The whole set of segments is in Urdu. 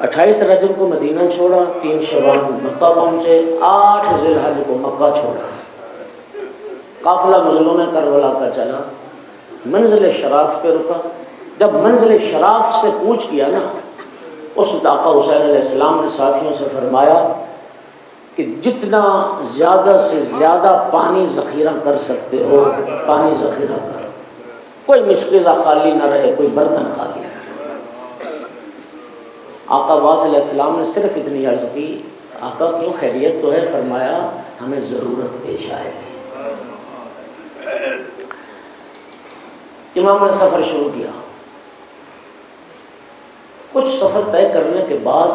28 رجب کو مدینہ چھوڑا، 3 شوال مکہ پہنچے، 8 ذی الحج کو مکہ چھوڑا۔ قافلہ مظلوم کربلا کا چلا، منزل شراف پہ رکا۔ جب منزل شراف سے کوچ کیا نا، اس آقا حسین علیہ السلام نے ساتھیوں سے فرمایا کہ جتنا زیادہ سے زیادہ پانی ذخیرہ کر سکتے ہو پانی ذخیرہ کرو، کوئی مشکزہ خالی نہ رہے، کوئی برتن خالی نہ رہے۔ آقا واصل علیہ السلام نے صرف اتنی عرض کی، آقا کیوں خیریت تو ہے؟ فرمایا ہمیں ضرورت پیش آئے گی۔ امام نے سفر شروع کیا۔ کچھ سفر طے کرنے کے بعد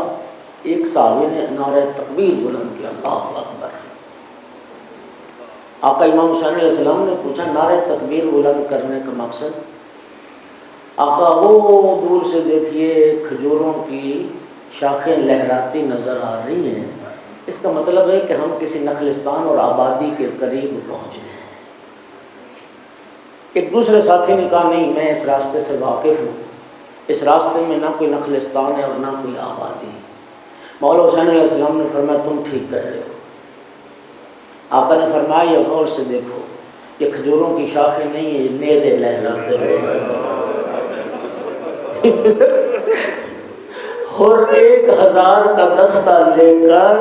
ایک صحابی نے نعرہ تکبیر بلند کیا، اللہ اکبر۔ آقا امام حسین علیہ السلام نے پوچھا نعرہ تکبیر بلند کرنے کا مقصد؟ آقا وہ دور سے دیکھیے کھجوروں کی شاخیں لہراتی نظر آ رہی ہیں، اس کا مطلب ہے کہ ہم کسی نخلستان اور آبادی کے قریب پہنچ گئے ہیں۔ ایک دوسرے ساتھی نے کہا نہیں، میں اس راستے سے واقف ہوں، اس راستے میں نہ کوئی نخلستان ہے اور نہ کوئی آبادی۔ مولا حسین علیہ السلام نے فرمایا تم ٹھیک کہہ رہے ہو۔ آقا نے فرمایا یہ غور سے دیکھو، یہ کھجوروں کی شاخیں نہیں ہیں، یہ نیزے لہراتے ہوئے اور 1000 کا دستہ لے کر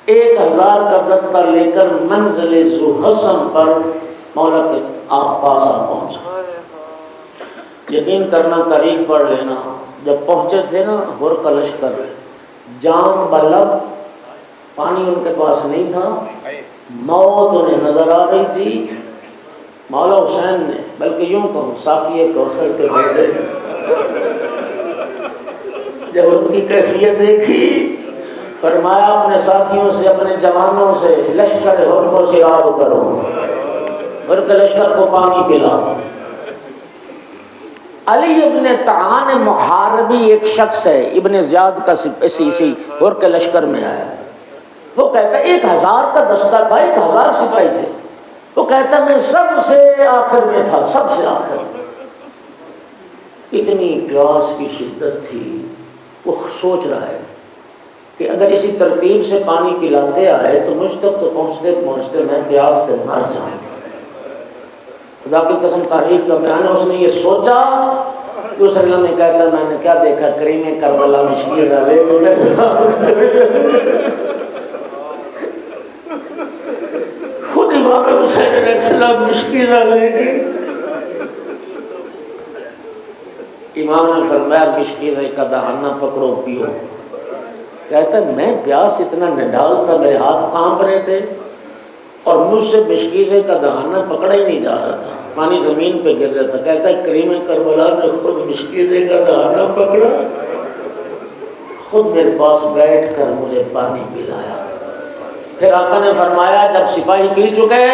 1000 کا دستہ لے کر منزل ذو حسن پر مولا کے آپ پاس آ پہنچا۔ یقین کرنا، تاریخ پڑھ لینا، جب پہنچے تھے نا ہور کا لشکر، جام بلب، پانی ان کے پاس نہیں تھا، موت انہیں نظر آ رہی تھی۔ مولا حسین نے بلکہ یوں کہوں ساقی کوثر کے بیٹے جب ان کی کیفیت دیکھی، فرمایا اپنے ساتھیوں سے، اپنے جوانوں سے لشکر ہور کو سیراب کرو، ہور کے لشکر کو پانی پلاؤ۔ علی ابن طعان محاربی ایک شخص ہے، ابن زیاد کا اسی ہور کے لشکر میں آیا، وہ کہتا ہے 1000 کا دستہ تھا، 1000 سپاہی تھے، وہ کہتا میں سب سے آخر میں تھا، سب سے آخر۔ اتنی پیاس کی شدت تھی، وہ سوچ رہا ہے کہ اگر اسی ترتیب سے پانی پلاتے آئے تو مجھ تک تو پہنچتے پہنچتے میں پیاس سے مر جاؤں۔ خدا کی قسم تاریخ کا بیان ہے، اس نے یہ سوچا، دوسرے لمحے کہتا میں نے کیا دیکھا، کریم کربلا مشکیزہ لے خود امام حسین علیہ السلام مشکیزہ لے گئے۔ امام نے فرمایا مشکیزہ کا دہانہ پکڑو پیو۔ کہتا ہے میں پیاس اتنا نڈال تھا، میرے ہاتھ کانپ رہے تھے اور مجھ سے مشکیزے کا دہانہ پکڑا ہی نہیں جا رہا تھا، پانی زمین پہ گر رہا تھا۔ کہتا ہے کریم کربلا نے خود مشکیزے کا دہانہ پکڑا، خود میرے پاس بیٹھ کر مجھے پانی پلایا۔ پھر آقا نے فرمایا جب سپاہی پی چکے،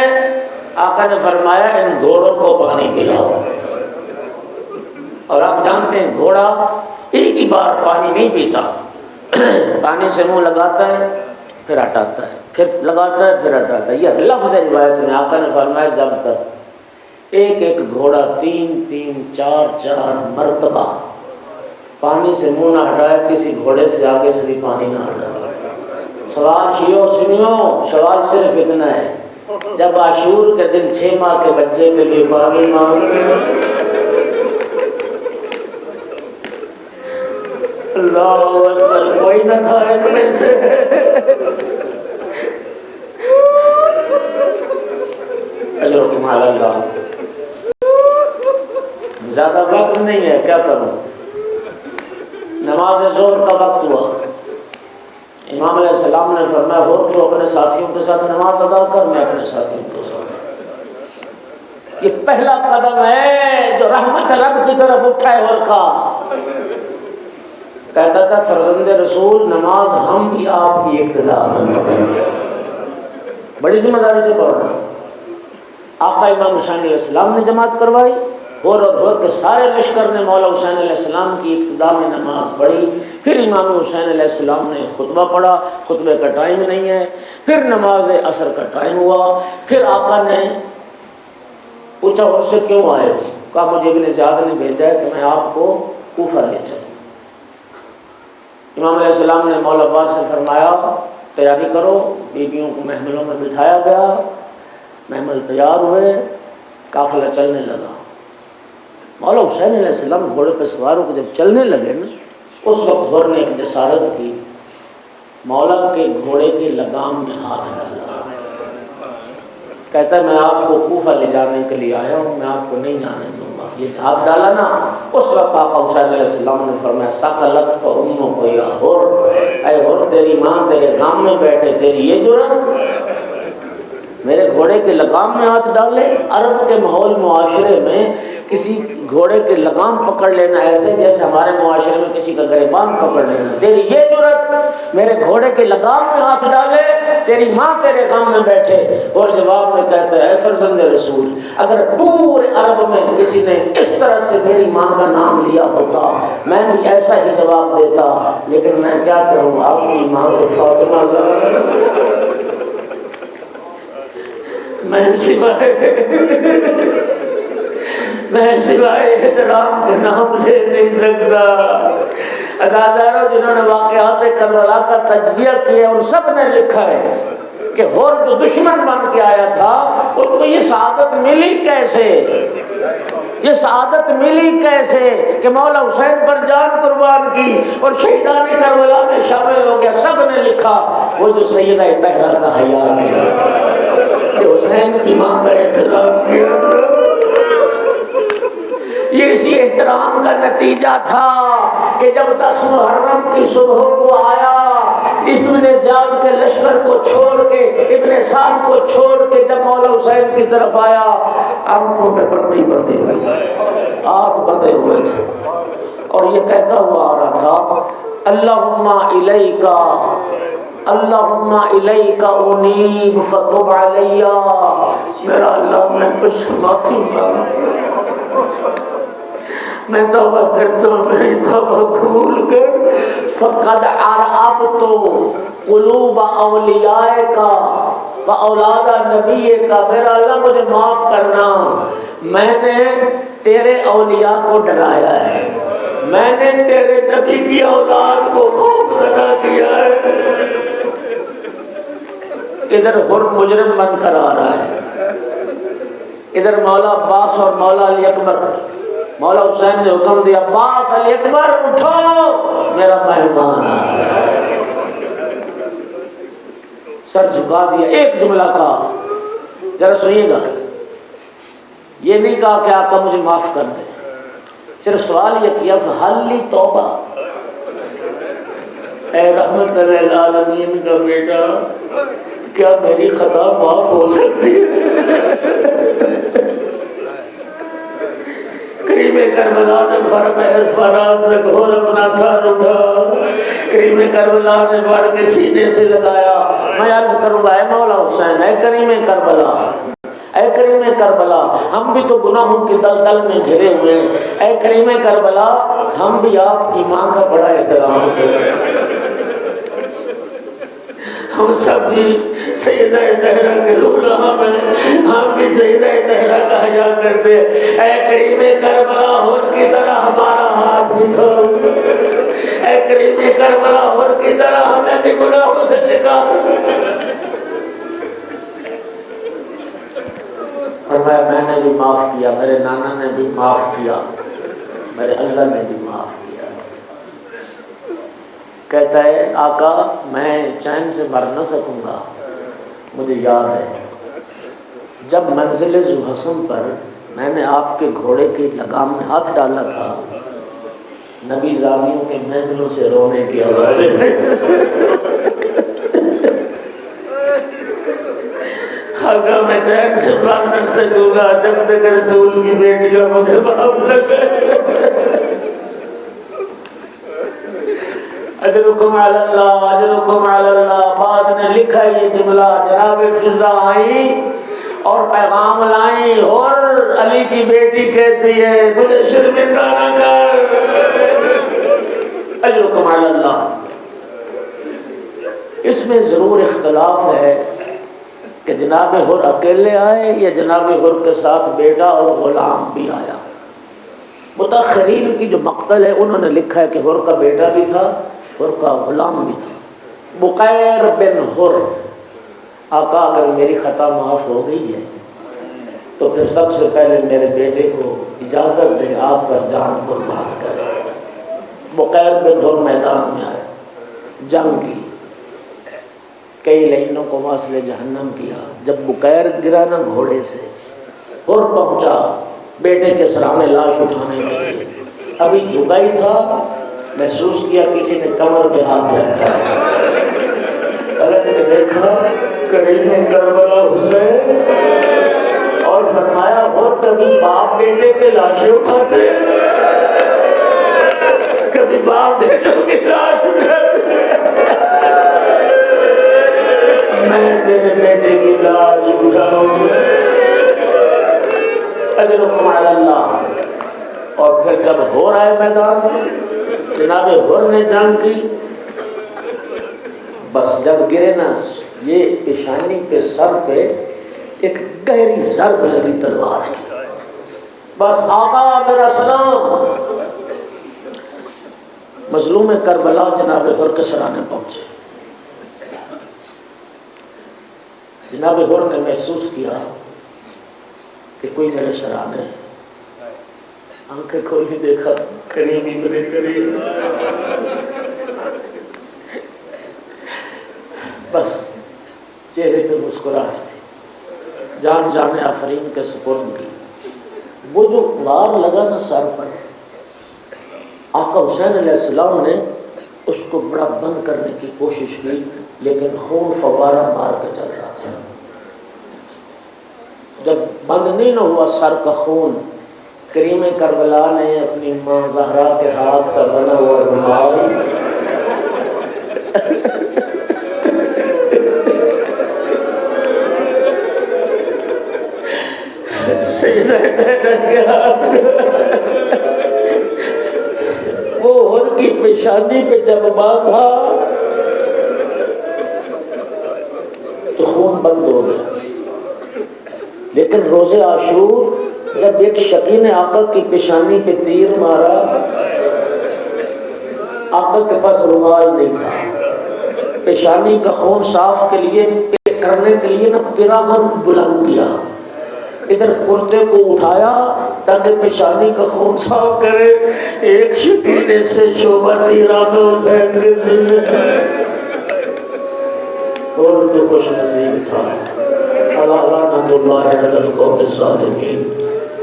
آقا نے فرمایا ان گھوڑوں کو پانی پلاؤ۔ اور آپ جانتے ہیں گھوڑا ایک ہی بار پانی نہیں پیتا، پانی سے منہ لگاتا ہے پھر ہٹاتا ہے، پھر لگاتا ہے پھر ہٹاتا ہے۔ یہ لفظ روایت میں آقا نے فرمایا جب تک ایک گھوڑا 3-4 مرتبہ پانی سے منہ نہ ہٹائے، کسی گھوڑے سے آگے سے بھی پانی نہ ہٹائے۔ سوال شیعو سنیو، سوال صرف اتنا ہے، جب عاشور کے دن 6 ماہ کے بچے کے لیے پانی مانگے، اللہ اکبر، کوئی نہ تھا ان میں سے۔ اجرکم علی اللہ۔ زیادہ وقت نہیں ہے، کیا کروں؟ نماز ظہر کا وقت ہوا، امام علیہ السلام نے فرمایا ہو تو اپنے ساتھیوں کے ساتھ نماز ادا کر، میں اپنے ساتھیوں کے ساتھ۔ یہ پہلا قدم ہے جو رحمت رب کی طرف اٹھائے اور کا کہتا تھا فرزند رسول نماز ہم بھی آپ کی اقتدا میں پڑھیں، بڑی ذمہ داری سے پڑھنا۔ آقا امام حسین علیہ السلام نے جماعت کروائی، اور کے سارے لشکر نے مولا حسین علیہ السلام کی اقتدا میں نماز پڑھی۔ پھر امام حسین علیہ السلام نے خطبہ پڑھا، خطبے کا ٹائم نہیں ہے، پھر نماز عصر کا ٹائم ہوا۔ پھر آقا نے پوچھا اس سے کیوں آئے ہو؟ کہا مجھے ابن زیاد نے بھیجا ہے کہ میں آپ کو کوفہ لے چلوں۔ امام علیہ السلام نے مولا عباس سے فرمایا تیاری کرو، بیویوں کو محملوں میں بٹھایا گیا، محمل تیار ہوئے، قافلہ چلنے لگا۔ مولا حسین علیہ السلام گھوڑے پہ سوار ہو کے جب چلنے لگے نا، اس وقت حر نے ایک جسارت کی، مولا کے گھوڑے کے لگام میں ہاتھ ڈالا۔ کہتا ہے میں آپ کو کوفہ لے جانے کے لیے آیا ہوں، میں آپ کو نہیں جانے دوں گا۔ یہ ہاتھ ڈالا نا، اس وقت آقا حسین علیہ السلام نے فرمایا سقلت کو امو کو یا حر، اے حر تیری ماں تیرے گام میں بیٹھے، تیری یہ جرأت میرے گھوڑے کے لگام میں ہاتھ ڈالے۔ عرب کے ماحول معاشرے میں کسی گھوڑے کے لگام پکڑ لینا ایسے جیسے ہمارے معاشرے میں کسی کا گریبان پکڑ لینا۔ تیری یہ جرأت میرے گھوڑے کے لگام میں ہاتھ ڈالے، تیری ماں تیرے غم میں بیٹھے۔ اور جواب میں کہتا ہے اے فرزند رسول، اگر پورے عرب میں کسی نے اس طرح سے میری ماں کا نام لیا ہوتا میں بھی ایسا ہی جواب دیتا، لیکن میں کیا کروں، آپ کی ماں تو فاطمہ میں سوائے احترام کے نام لے نہیں سکتا۔ ازاداروں جنہوں نے واقعات کربلا کا تجزیہ کیا اور سب نے لکھا ہے کہ حر جو دشمن بن کے آیا تھا اس کو یہ سعادت ملی کیسے، یہ سعادت ملی کیسے کہ مولا حسین پر جان قربان کی اور شہیدان کربلا میں شامل ہو گیا۔ سب نے لکھا وہ جو سیدہ طہرہ کا حیا کیا، کہ حسین کی ماں کا احترام کیا تھا، یہ اسی احترام کا نتیجہ تھا کہ جب 10 محرم کی صبح کو آیا، ابن زیاد کے لشکر کو چھوڑ کے، ابن سعد کو چھوڑ کے جب مولا حسین کی طرف آیا، آنکھوں پہ پٹی بندھی ہوئی، ہاتھ بندھے ہوئے تھے، اور یہ کہتا ہوا آ رہا تھا اللہم الیکا اللہم الیک انیب فتب علی، میرا اللہ میں کچھ معافی مانگتا، میں توبہ کرتا ہوں، میں توبہ قبول کر۔ فقد ارعبت قلوب اولیائک و اولاد نبی کا، میرا اللہ مجھے معاف کرنا، میں نے تیرے اولیاء کو ڈرایا ہے، میں نے تیرے نبی کی اولاد کو خوف زدہ کیا ہے۔ ادھر حر مجرم بن کر آ رہا ہے، ادھر مولا عباس اور مولا علی اکبر، مولا حسین نے حکم دیا عباس علی اکبر اٹھو، میرا مہمان آ رہا ہے۔ سر جھکا دیا، ایک جملہ کہا، ذرا سنیے گا، یہ نہیں کہا کہ آقا مجھے معاف کر دے، صرف سوال یہ کیا فحلی توبہ، اے رحمت للعالمین کا بیٹا کیا میری خطا معاف ہو سکتی ہے؟ کریم کربلا نے بھر مہر فراز سے گھور اپنا سر اٹھا، کریم کربلا نے بڑھ کے سینے سے لگایا۔ میں عرض کروں گا اے مولا حسین، اے کریم کربلا، اے کریم کربلا، ہم بھی تو گناہوں کی دلدل میں گھرے ہوئے ہیں، اے کریم کربلا ہم بھی آپ کی ماں کا بڑا احترام کریں، ہم سب بھی سیدہ طہرہ کے غلام ہیں، ہم بھی سیدہ طہرہ کا حیا کرتے، اے کریم کربلا حر کی طرح ہمارا ہاتھ بھی تھام، اے کریم کربلا حر کی طرح ہمیں بھی گناہوں سے نکال۔ فرمایا میں نے بھی معاف کیا، میرے نانا نے بھی معاف کیا، میرے اللہ نے بھی معاف کیا۔ کہتا ہے آقا میں چین سے مر نہ سکوں گا، مجھے یاد ہے جب منزل ذوالحسن پر میں نے آپ کے گھوڑے کے لگام میں ہاتھ ڈالا تھا، نبی زادیوں کے محملوں سے رونے کی آواز، آقا میں چین سے مر نہ سکوں گا جب تک رسول کی بیٹیاں مجھے معاف نہ کریں۔ اجرکم علی اللہ، اجرکم علی اللہ۔ بعض نے لکھا ہے یہ جملہ، جناب فضا آئی اور پیغام لائیں، اور علی کی بیٹی کہتی ہے مجھے شرمندہ نہ کر، اجرکم علی اللہ۔ اس میں ضرور اختلاف ہے کہ جناب حر اکیلے آئے یا جناب حر کے ساتھ بیٹا اور غلام بھی آیا۔ متاخرین کی جو مقتل ہے انہوں نے لکھا ہے کہ حر کا بیٹا بھی تھا، حر کا غلام بھی تھا، بقیر بن حر۔ آقا اگر میری خطا معاف ہو گئی ہے تو پھر سب سے پہلے میرے بیٹے کو اجازت دے آپ پر جان قربان کرے۔ بقیر بن حر میدان میں آئے، جنگ کی، کئی لائنوں کو واصل جہنم کیا۔ جب بقیر گرا نا گھوڑے سے، حر پہنچا بیٹے کے سرانے لاش اٹھانے کے لیے، ابھی جھکا ہی تھا، محسوس کیا کسی نے کمر پہ ہاتھ رکھا ہے، پلٹ کے دیکھا کریم کربلا حسین، اور فرمایا اور کبھی باپ بیٹے کے لاشیں اٹھاتے، کبھی باپ بیٹوں کی لاش اٹھاتے، میں تیرے بیٹے کی لاش اٹھاؤں، اجرکم علی اللہ۔ اور پھر جب ہو رہا ہے میدان میں، جناب حر نے جنگ کی، بس جب گرے نا یہ پیشانی پہ سر پہ ایک گہری ضرب لگی تلوار کی، بس آقا میرا سلام۔ مظلوم کربلا جناب حر کے سرانے پہنچے۔ جناب حر نے محسوس کیا کہ کوئی میرے سرانے ہے، آنکھیں کھولی دیکھا کریم ابن کریم، بس چہرے پہ مسکراہٹ تھی، جان جانے آفرین کے سپرد کی۔ وہ جو وار لگا نا سر پر، آقا حسین علیہ السلام نے اس کو بڑا بند کرنے کی کوشش کی، لیکن خون فوارہ مار کے چل رہا تھا۔ جب بند نہیں نہ ہوا سر کا خون، کریم کربلا نے اپنی ماں زہرا کے ہاتھ کا بنا ہوا رومال وہ حر کی پیشانی پہ جب باندھا تو خون بند ہو گیا۔ لیکن روز عاشور جب ایک شقی نے آقا کی پیشانی پہ تیر مارا، آقا کے پاس رومال نہیں تھا، پیشانی کا خون صاف کے لیے کرنے کے لیے نا پیراہن بلند کیا، ادھر کرتے کو اٹھایا تاکہ پیشانی کا خون صاف کرے، ایک شقی نے سے شعبہ تیرا تو حسین کے سینے، اور تو خوش نصیب تھا۔ لعنت اللہ علی القوم الظالمین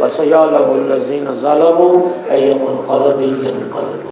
وسیعلم الذین ظلموا ای منقلب ینقلبون۔